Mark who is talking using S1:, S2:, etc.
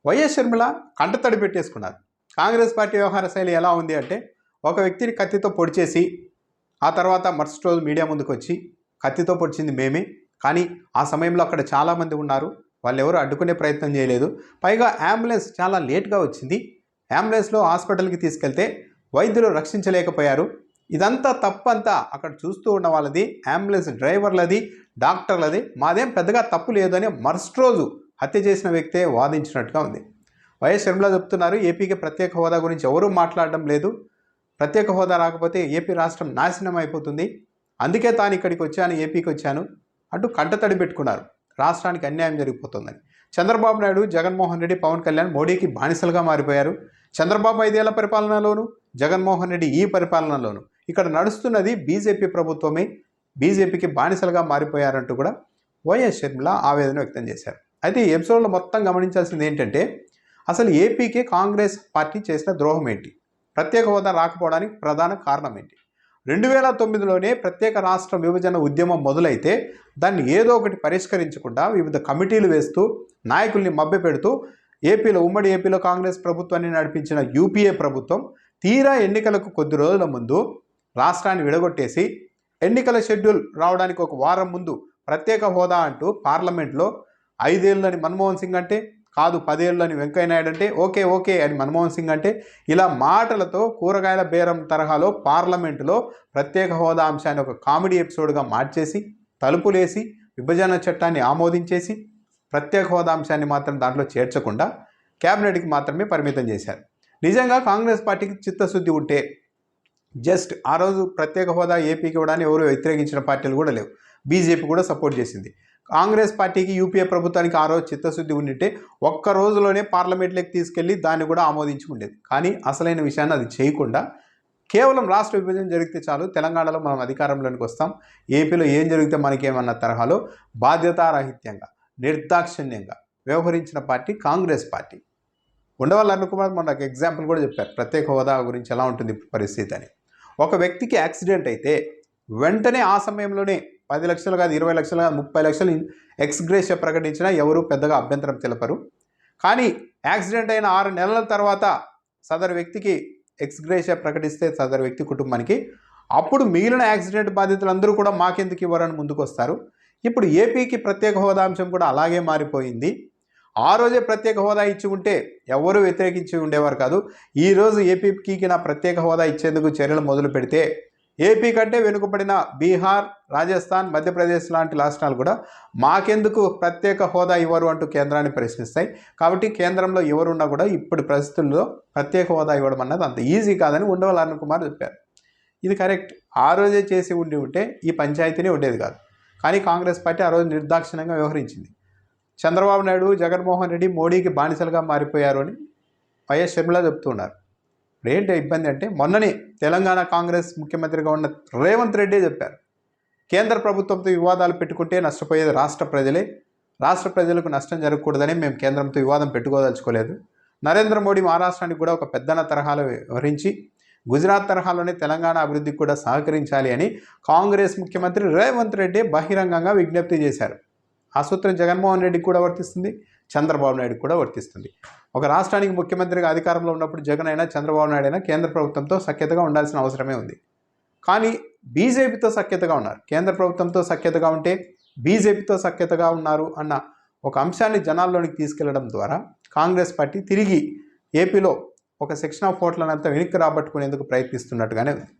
S1: YS Sharmila కంటతడి పెట్టేసుకున్నారు. Congress party వ్యవహార శైలి ఎలా ఉంది అంటే, ఒక వ్యక్తిని కత్తితో పొడిచేసి ఆ తర్వాత మరుసటి రోజు మీడియా ముందుకు వచ్చి కత్తితో పొడిచింది మేమే, కానీ ఆ సమయంలో అక్కడ చాలామంది ఉన్నారు, వాళ్ళు ఎవరు అడ్డుకునే ప్రయత్నం చేయలేదు, పైగా అంబులెన్స్ చాలా లేట్గా వచ్చింది, అంబులెన్స్లో హాస్పిటల్కి తీసుకెళ్తే వైద్యులు రక్షించలేకపోయారు, ఇదంతా తప్పంతా అక్కడ చూస్తూ ఉన్న వాళ్ళది, అంబులెన్స్ డ్రైవర్లది, డాక్టర్లది, మాదేం పెద్దగా తప్పు లేదని మరుసటి రోజు హత్య చేసిన వ్యక్తే వాదించినట్టుగా ఉంది. వైఎస్ షర్మిల చెప్తున్నారు, ఏపీకి ప్రత్యేక హోదా గురించి ఎవరూ మాట్లాడడం లేదు, ప్రత్యేక హోదా రాకపోతే ఏపీ రాష్ట్రం నాశనం అయిపోతుంది, అందుకే తాను ఇక్కడికి వచ్చాను, ఏపీకి వచ్చాను అంటూ కంటతడి పెట్టుకున్నారు. రాష్ట్రానికి అన్యాయం జరిగిపోతుందని. చంద్రబాబు నాయుడు, జగన్మోహన్ రెడ్డి, పవన్ కళ్యాణ్ మోడీకి బానిసలుగా మారిపోయారు. చంద్రబాబు 5 ఏళ్ల పరిపాలనలోను, జగన్మోహన్ రెడ్డి ఈ పరిపాలనలోను ఇక్కడ నడుస్తున్నది బీజేపీ ప్రభుత్వమే, బీజేపీకి బానిసలుగా మారిపోయారంటూ కూడా వైఎస్ షర్మిల ఆవేదన వ్యక్తం చేశారు. అయితే ఈ ఎపిసోడ్లో మొత్తం గమనించాల్సింది ఏంటంటే, అసలు ఏపీకి కాంగ్రెస్ పార్టీ చేసిన ద్రోహం ఏంటి, ప్రత్యేక హోదా రాకపోవడానికి ప్రధాన కారణం ఏంటి? 2009లోనే ప్రత్యేక రాష్ట్ర విభజన ఉద్యమం మొదలైతే దాన్ని ఏదో ఒకటి పరిష్కరించకుండా వివిధ కమిటీలు వేస్తూ నాయకుల్ని మభ్యపెడుతూ ఉమ్మడి ఏపీలో కాంగ్రెస్ ప్రభుత్వాన్ని నడిపించిన యూపీఏ ప్రభుత్వం తీరా ఎన్నికలకు కొద్ది రోజుల ముందు రాష్ట్రాన్ని విడగొట్టేసి ఎన్నికల షెడ్యూల్ రావడానికి ఒక వారం ముందు ప్రత్యేక హోదా అంటూ పార్లమెంట్లో 5 ఏళ్ళని మన్మోహన్ సింగ్ అంటే, కాదు 10 ఏళ్ళని వెంకయ్య నాయుడు అంటే, ఓకే ఓకే అని మన్మోహన్ సింగ్ అంటే, ఇలా మాటలతో కూరగాయల బేరం తరహాలో పార్లమెంటులో ప్రత్యేక హోదా అంశాన్ని ఒక కామెడీ ఎపిసోడ్గా మార్చేసి తలుపులేసి విభజన చట్టాన్ని ఆమోదించేసి ప్రత్యేక హోదా అంశాన్ని మాత్రం దాంట్లో చేర్చకుండా క్యాబినెట్కి మాత్రమే పరిమితం చేశారు. నిజంగా కాంగ్రెస్ పార్టీకి చిత్తశుద్ధి ఉంటే జస్ట్ ఆ రోజు ప్రత్యేక హోదా ఏపీకి ఇవ్వడానికి ఎవరు వ్యతిరేకించిన పార్టీలు కూడా లేవు, బీజేపీ కూడా సపోర్ట్ చేసింది. కాంగ్రెస్ పార్టీకి యూపీఏ ప్రభుత్వానికి ఆ రోజు చిత్తశుద్ధి ఉండింటే ఒక్క రోజులోనే పార్లమెంట్లోకి తీసుకెళ్లి దాన్ని కూడా ఆమోదించి ఉండేది. కానీ అసలైన విషయాన్ని అది చేయకుండా కేవలం రాష్ట్ర విభజన జరిగితే చాలు, తెలంగాణలో మనం అధికారంలోనికి వస్తాం, ఏపీలో ఏం జరిగితే మనకేమన్న తరహాలో బాధ్యతారాహిత్యంగా నిర్దాక్షిణ్యంగా వ్యవహరించిన పార్టీ కాంగ్రెస్ పార్టీ. ఉండవల్లి అరుణ్ కుమార్ మనకు ఎగ్జాంపుల్ కూడా చెప్పారు, ప్రత్యేక హోదా గురించి ఎలా ఉంటుంది పరిస్థితి అని. ఒక వ్యక్తికి యాక్సిడెంట్ అయితే వెంటనే ఆ సమయంలోనే 10 లక్షలు కాదు, 20 లక్షలు కాదు, 30 లక్షలు ఎక్స్గ్రేషియా ప్రకటించినా ఎవరు పెద్దగా అభ్యంతరం తెలపరు. కానీ యాక్సిడెంట్ అయిన 6 నెలల తర్వాత సదరు వ్యక్తికి ఎక్స్గ్రేషియా ప్రకటిస్తే సదరు వ్యక్తి కుటుంబానికి, అప్పుడు మిగిలిన యాక్సిడెంట్ బాధితులందరూ కూడా మాకెందుకు ఇవ్వరని ముందుకు వస్తారు. ఇప్పుడు ఏపీకి ప్రత్యేక హోదా అంశం కూడా అలాగే మారిపోయింది. ఆ రోజే ప్రత్యేక హోదా ఇచ్చి ఉంటే ఎవరు వ్యతిరేకించి ఉండేవారు కాదు. ఈరోజు ఏపీకి నా ప్రత్యేక హోదా ఇచ్చేందుకు చర్యలు మొదలు పెడితే ఏపీ కంటే వెనుకబడిన బీహార్, రాజస్థాన్, మధ్యప్రదేశ్ లాంటి రాష్ట్రాలు కూడా మాకెందుకు ప్రత్యేక హోదా ఇవ్వరు అంటూ కేంద్రాన్ని ప్రశ్నిస్తాయి. కాబట్టి కేంద్రంలో ఎవరున్నా కూడా ఇప్పుడు పరిస్థితుల్లో ప్రత్యేక హోదా ఇవ్వడం అన్నది అంత ఈజీ కాదని ఉండవల్లి అరుణ్ కుమార్ చెప్పారు. ఇది కరెక్ట్. ఆ రోజే చేసి ఉంటే ఈ పంచాయతీనే ఉండేది కాదు. కానీ కాంగ్రెస్ పార్టీ ఆ రోజు నిర్దాక్షిణ్యంగా వ్యవహరించింది. చంద్రబాబు నాయుడు, జగన్మోహన్ రెడ్డి మోడీకి బానిసలుగా మారిపోయారు అని వైఎస్ షర్మిల చెప్తున్నారు. ఏంటి ఇబ్బంది అంటే, మొన్ననే తెలంగాణ కాంగ్రెస్ ముఖ్యమంత్రిగా ఉన్న రేవంత్ రెడ్డి చెప్పారు, కేంద్ర ప్రభుత్వంతో వివాదాలు పెట్టుకుంటే నష్టపోయేది రాష్ట్ర ప్రజలే, రాష్ట్ర ప్రజలకు నష్టం జరగకూడదని మేము కేంద్రంతో వివాదం పెట్టుకోదలుచుకోలేదు. నరేంద్ర మోడీ మహారాష్ట్రానికి కూడా ఒక పెద్దన తరహాలో వ్యవహరించి గుజరాత్ తరహాలోనే తెలంగాణ అభివృద్ధికి కూడా సహకరించాలి అని కాంగ్రెస్ ముఖ్యమంత్రి రేవంత్ రెడ్డి బహిరంగంగా విజ్ఞప్తి చేశారు. ఆ సూత్రం జగన్మోహన్ రెడ్డికి కూడా వర్తిస్తుంది, చంద్రబాబు నాయుడుకి కూడా వర్తిస్తుంది. ఒక రాష్ట్రానికి ముఖ్యమంత్రిగా అధికారంలో ఉన్నప్పుడు జగన్ అయినా చంద్రబాబు నాయుడు అయినా కేంద్ర ప్రభుత్వంతో సఖ్యతగా ఉండాల్సిన అవసరమే ఉంది. కానీ బీజేపీతో సఖ్యతగా ఉన్నారు, కేంద్ర ప్రభుత్వంతో సఖ్యతగా ఉంటే బీజేపీతో సఖ్యతగా ఉన్నారు అన్న ఒక అంశాన్ని జనాల్లోనికి తీసుకెళ్లడం ద్వారా కాంగ్రెస్ పార్టీ తిరిగి ఏపీలో ఒక సెక్షన్ ఆఫ్ ఓట్లనంతా వెనక్కి రాబట్టుకునేందుకు ప్రయత్నిస్తున్నట్టుగానే ఉంది.